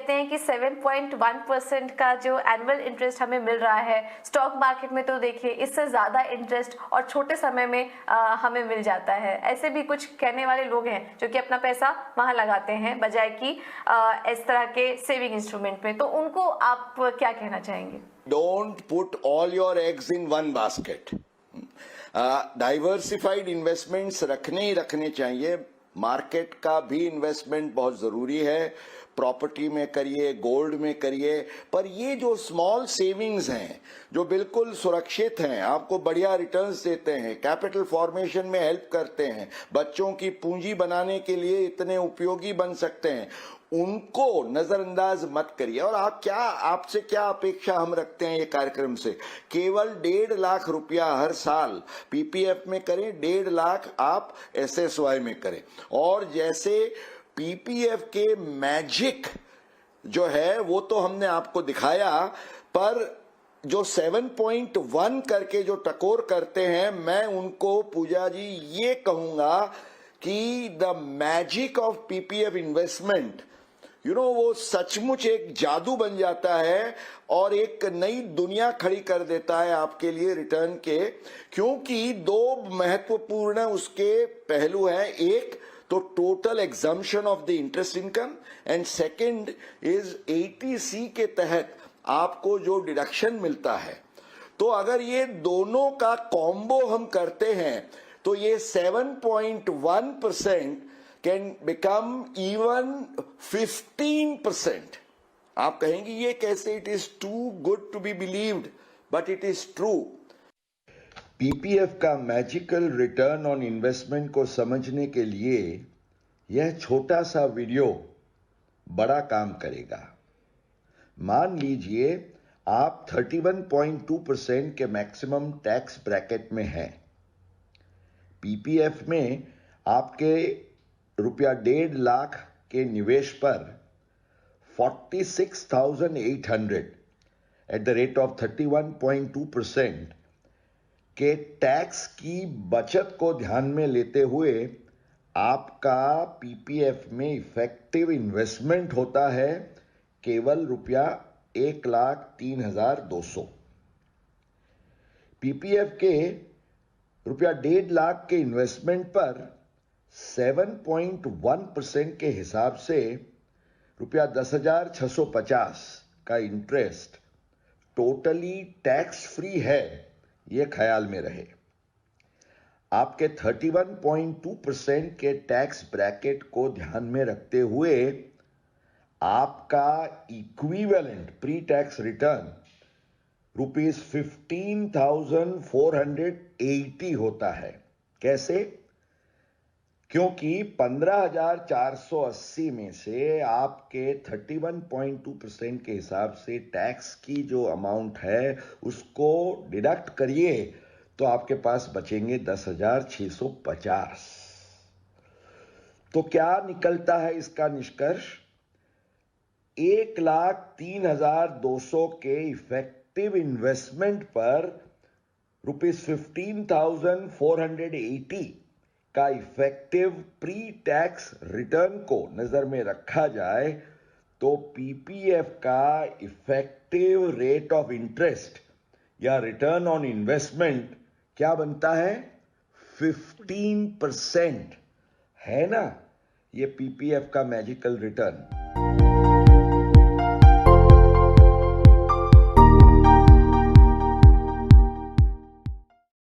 देखते हैं कि 7.1% का जो एनुअल इंटरेस्ट हमें मिल रहा है स्टॉक मार्केट में, तो देखिए इससे ज़्यादा इंटरेस्ट और छोटे समय में हमें मिल जाता है। ऐसे भी कुछ कहने वाले लोग हैं जो कि अपना पैसा वहाँ लगाते हैं बजाय कि इस तरह के सेविंग इंस्ट्रूमेंट में, तो उनको आप क्या कहना चाहेंगे? Don't put all your eggs in one basket. Diversified investments रखने ही रखने चाहिए। मार्केट का भी इन्वेस्टमेंट बहुत जरूरी है, प्रॉपर्टी में करिए, गोल्ड में करिए, पर ये जो स्मॉल सेविंग्स हैं जो बिल्कुल सुरक्षित हैं, आपको बढ़िया रिटर्न्स देते हैं, कैपिटल फॉर्मेशन में हेल्प करते हैं, बच्चों की पूंजी बनाने के लिए इतने उपयोगी बन सकते हैं, उनको नजरअंदाज मत करिए। और आपसे क्या अपेक्षा हम रखते हैं ये कार्यक्रम से? केवल 1.5 लाख रुपया हर साल पीपीएफ में करें, 1.5 लाख आप एसएसवाई में करें। और जैसे पीपीएफ के मैजिक जो है वो तो हमने आपको दिखाया, पर जो 7.1 करके जो टकोर करते हैं, मैं उनको पूजा जी ये कहूंगा कि the magic of PPF investment, वो सचमुच एक जादू बन जाता है और एक नई दुनिया खड़ी कर देता है आपके लिए रिटर्न के। क्योंकि दो महत्वपूर्ण उसके पहलू हैं, एक तो total exemption of the interest income, and second is 80C के तहत आपको जो डिडक्शन मिलता है। तो अगर ये दोनों का कॉम्बो हम करते हैं तो ये 7.1% can become even 15%. आप कहेंगे ये कैसे? It is too good to be believed, but it is true. PPF का मैजिकल रिटर्न ऑन इन्वेस्टमेंट को समझने के लिए यह छोटा सा वीडियो बड़ा काम करेगा। मान लीजिए आप 31.2% के मैक्सिमम टैक्स ब्रैकेट में हैं। पीपीएफ में आपके रुपया 1.5 लाख के निवेश पर 46,800 एट द रेट ऑफ 31.2% के टैक्स की बचत को ध्यान में लेते हुए आपका पीपीएफ में इफेक्टिव इन्वेस्टमेंट होता है केवल रुपया 1,03,200। पीपीएफ के रुपया 1.5 लाख के इन्वेस्टमेंट पर 7.1% के हिसाब से रुपया 10,650 का इंटरेस्ट टोटली टैक्स फ्री है, यह ख्याल में रहे। आपके 31.2% के टैक्स ब्रैकेट को ध्यान में रखते हुए आपका इक्विवेलेंट प्री टैक्स रिटर्न ₹15,480 होता है। कैसे? क्योंकि 15,480 में से आपके 31.2% के हिसाब से टैक्स की जो अमाउंट है उसको डिडक्ट करिए तो आपके पास बचेंगे 10,650। तो क्या निकलता है इसका निष्कर्ष? 1,03,200 के इफेक्टिव इन्वेस्टमेंट पर ₹15,480 का इफेक्टिव प्री टैक्स रिटर्न को नजर में रखा जाए तो पीपीएफ का इफेक्टिव रेट ऑफ इंटरेस्ट या रिटर्न ऑन इन्वेस्टमेंट क्या बनता है? 15% है ना ये पीपीएफ का मैजिकल रिटर्न।